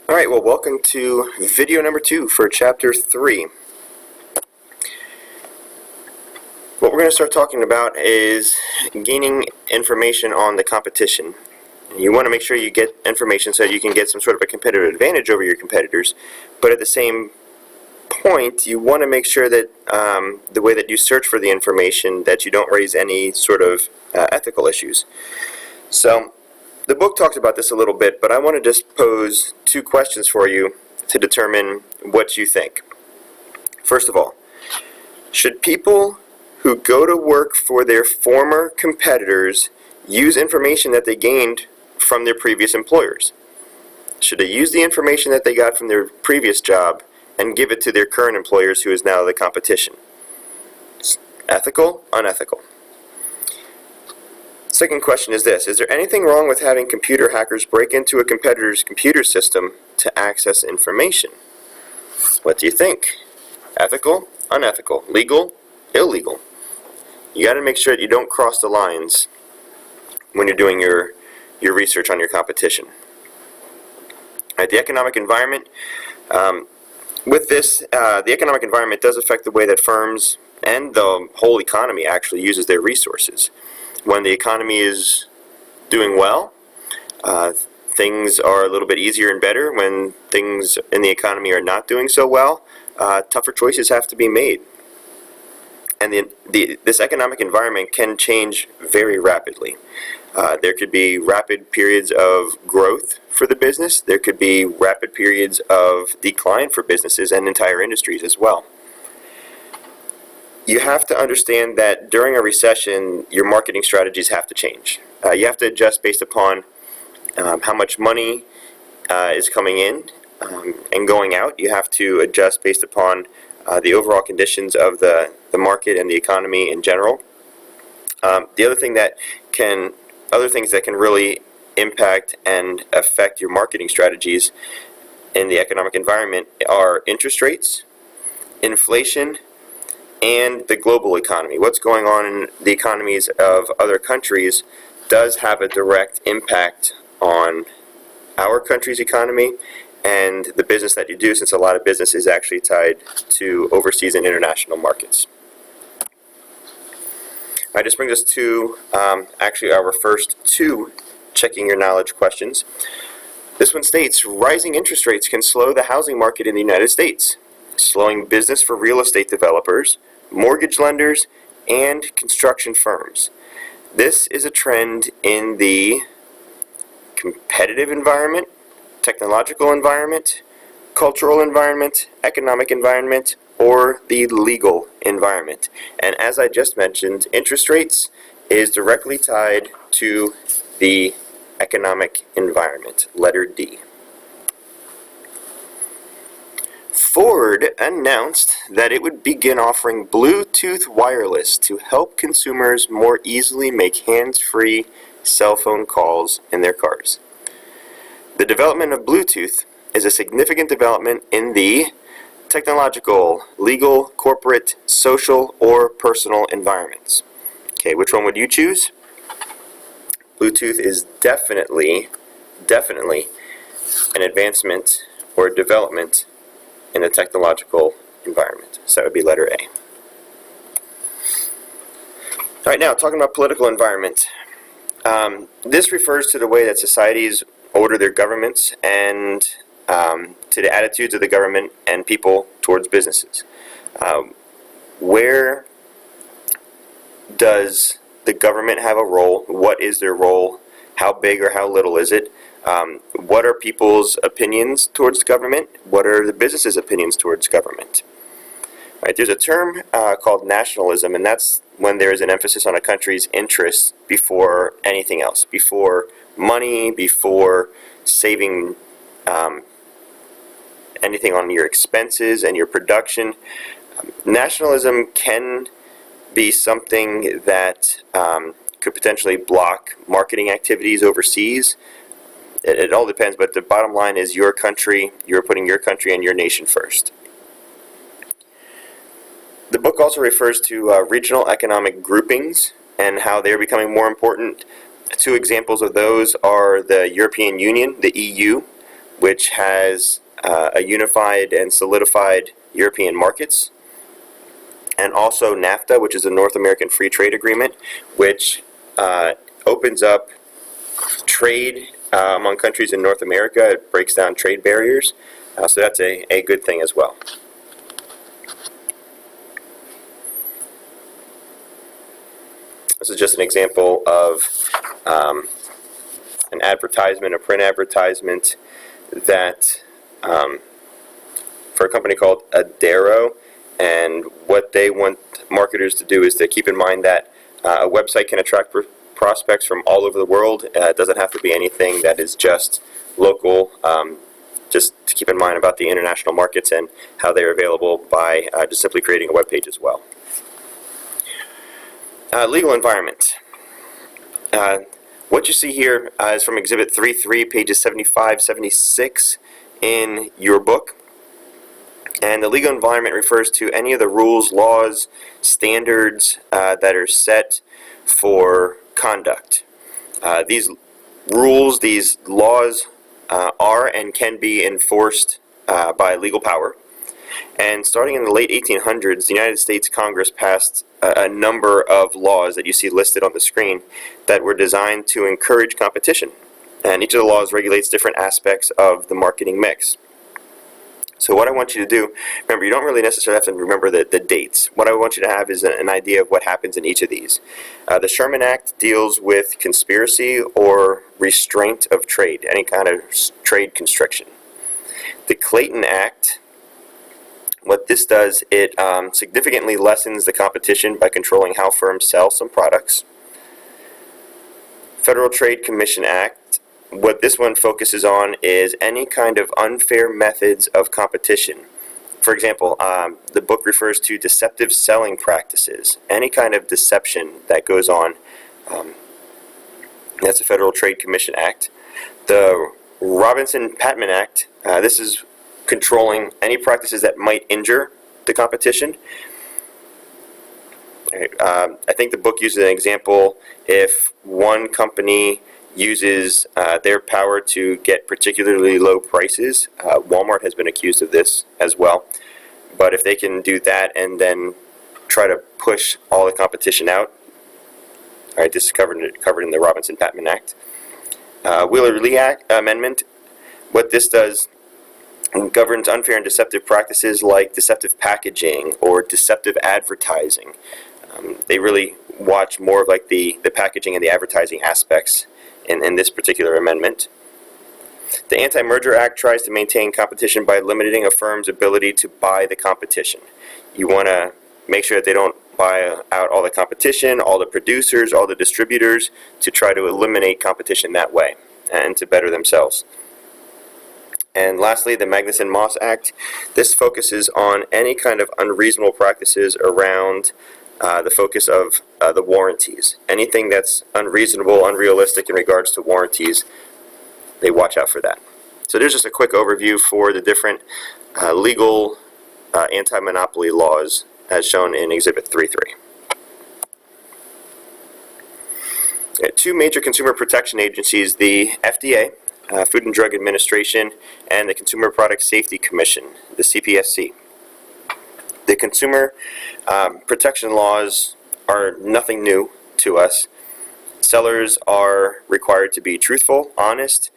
Alright, well, welcome to video number 2 for chapter 3. What we're going to start talking about is gaining information on the competition. You want to make sure you get information so you can get some sort of a competitive advantage over your competitors, but at the same point, you want to make sure that the way that you search for the information, that you don't raise any sort of ethical issues. So, the book talks about this a little bit, but I want to just pose 2 questions for you to determine what you think. First of all, should people who go to work for their former competitors use information that they gained from their previous employers? Should they use the information that they got from their previous job and give it to their current employers, who is now the competition? Ethical? Unethical? Second question is this: is there anything wrong with having computer hackers break into a competitor's computer system to access information? What do you think? Ethical? Unethical? Legal? Illegal? You got to make sure that you don't cross the lines when you're doing your research on your competition. Right, the economic environment. With this, the economic environment does affect the way that firms and the whole economy actually uses their resources. When the economy is doing well, things are a little bit easier and better. When things in the economy are not doing so well, tougher choices have to be made. And this economic environment can change very rapidly. There could be rapid periods of growth for the business. There could be rapid periods of decline for businesses and entire industries as well. You have to understand that during a recession, your marketing strategies have to change. You have to adjust based upon how much money is coming in and going out. You have to adjust based upon the overall conditions of the market and the economy in general. The other thing that other things that can really impact and affect your marketing strategies in the economic environment are interest rates, inflation, and the global economy. What's going on in the economies of other countries does have a direct impact on our country's economy and the business that you do, since a lot of business is actually tied to overseas and international markets. All right, this brings us to actually our first 2 checking your knowledge questions. This one states, rising interest rates can slow the housing market in the United States, slowing business for real estate developers, mortgage lenders, and construction firms. This is a trend in the competitive environment, technological environment, cultural environment, economic environment, or the legal environment. And as I just mentioned, interest rates is directly tied to the economic environment, letter D. Ford announced that it would begin offering Bluetooth wireless to help consumers more easily make hands-free cell phone calls in their cars. The development of Bluetooth is a significant development in the technological, legal, corporate, social, or personal environments. Okay, which one would you choose? Bluetooth is definitely an advancement or development in the technological environment. So that would be letter A. All right, now talking about political environment. This refers to the way that societies order their governments and to the attitudes of the government and people towards businesses. Where does the government have a role? What is their role? How big or how little is it? What are people's opinions towards government? What are the businesses' opinions towards government? Right, there's a term called nationalism, and that's when there is an emphasis on a country's interests before anything else, before money, before saving anything on your expenses and your production. Nationalism can be something that could potentially block marketing activities overseas. It all depends, but the bottom line is your country, you're putting your country and your nation first. The book also refers to regional economic groupings and how they're becoming more important. 2 examples of those are the European Union, the EU, which has a unified and solidified European markets, and also NAFTA, which is a North American Free Trade Agreement, which opens up trade among countries in North America. It breaks down trade barriers, so that's a good thing as well. This is just an example of an advertisement, a print advertisement that for a company called Adaro, and what they want marketers to do is to keep in mind that a website can attract prospects from all over the world. It doesn't have to be anything that is just local. Just to keep in mind about the international markets and how they're available by just simply creating a web page as well. Legal environment. What you see here is from Exhibit 3.3, pages 75, 76 in your book. And the legal environment refers to any of the rules, laws, standards that are set for conduct. These rules, these laws are and can be enforced by legal power. And starting in the late 1800s, the United States Congress passed a number of laws that you see listed on the screen that were designed to encourage competition. And each of the laws regulates different aspects of the marketing mix. So what I want you to do, remember, you don't really necessarily have to remember the dates. What I want you to have is an idea of what happens in each of these. The Sherman Act deals with conspiracy or restraint of trade, any kind of trade constriction. The Clayton Act, what this does, it significantly lessens the competition by controlling how firms sell some products. Federal Trade Commission Act, what this one focuses on is any kind of unfair methods of competition. For example, the book refers to deceptive selling practices, any kind of deception that goes on. That's the Federal Trade Commission Act. The Robinson-Patman Act, this is controlling any practices that might injure the competition. I think the book uses an example. If one company uses their power to get particularly low prices, Walmart has been accused of this as well. But if they can do that and then try to push all the competition out, all right, this is covered in the Robinson-Patman Act. Wheeler-Lee Amendment, what this does, governs unfair and deceptive practices like deceptive packaging or deceptive advertising. They really watch more of like the packaging and the advertising aspects in this particular amendment. The Anti-Merger Act tries to maintain competition by limiting a firm's ability to buy the competition. You want to make sure that they don't buy out all the competition, all the producers, all the distributors, to try to eliminate competition that way and to better themselves. And lastly, the Magnuson-Moss Act. This focuses on any kind of unreasonable practices around the focus of the warranties. Anything that's unreasonable, unrealistic in regards to warranties, they watch out for that. So there's just a quick overview for the different legal anti-monopoly laws as shown in Exhibit 3.3. Two major consumer protection agencies, the FDA, Food and Drug Administration, and the Consumer Product Safety Commission, the CPSC. The consumer protection laws are nothing new to us. Sellers are required to be truthful, honest,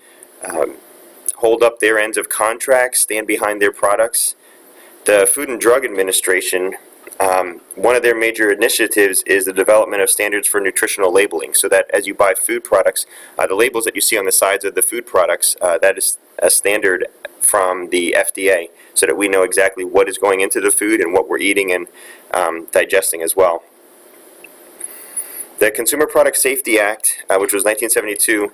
hold up their ends of contracts, stand behind their products. The Food and Drug Administration, one of their major initiatives is the development of standards for nutritional labeling, so that as you buy food products, the labels that you see on the sides of the food products, that is a standard from the FDA, so that we know exactly what is going into the food and what we're eating and digesting as well. The Consumer Product Safety Act, which was 1972,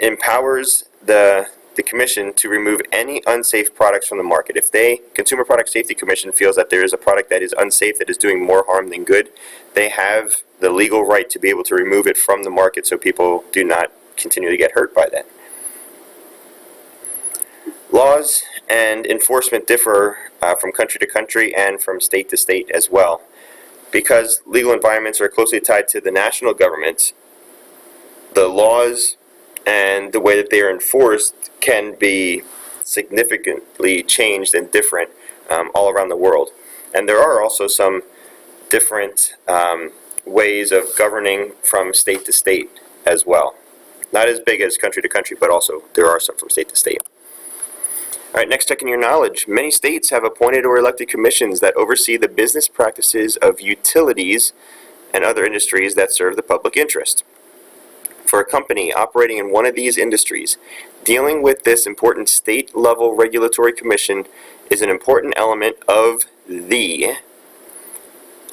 empowers the Commission to remove any unsafe products from the market. If Consumer Product Safety Commission feels that there is a product that is unsafe, that is doing more harm than good, they have the legal right to be able to remove it from the market so people do not continue to get hurt by that. Laws and enforcement differ from country to country and from state to state as well. Because legal environments are closely tied to the national government, the laws and the way that they are enforced can be significantly changed and different all around the world. And there are also some different ways of governing from state to state as well. Not as big as country to country, but also there are some from state to state. All right, next, checking your knowledge. Many states have appointed or elected commissions that oversee the business practices of utilities and other industries that serve the public interest. For a company operating in one of these industries, dealing with this important state-level regulatory commission is an important element of the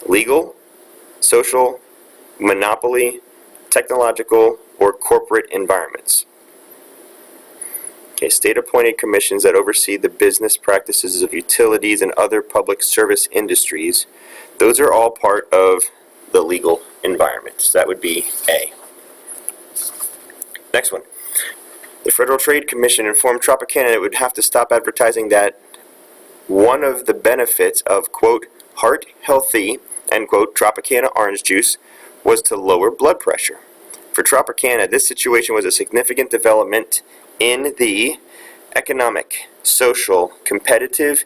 legal, social, monopoly, technological, or corporate environments. Okay, state-appointed commissions that oversee the business practices of utilities and other public service industries, those are all part of the legal environment. So that would be A. Next one. The Federal Trade Commission informed Tropicana it would have to stop advertising that one of the benefits of, quote, heart healthy, end quote, Tropicana orange juice was to lower blood pressure. For Tropicana, this situation was a significant development in the economic, social, competitive,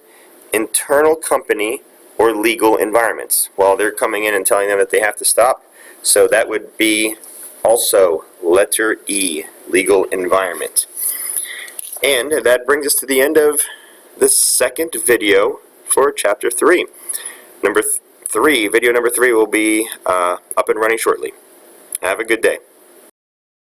internal company, or legal environments. Well, they're coming in and telling them that they have to stop, so that would be also letter E, legal environment. And that brings us to the end of the second video for chapter 3. Video number 3 will be up and running shortly. Have a good day.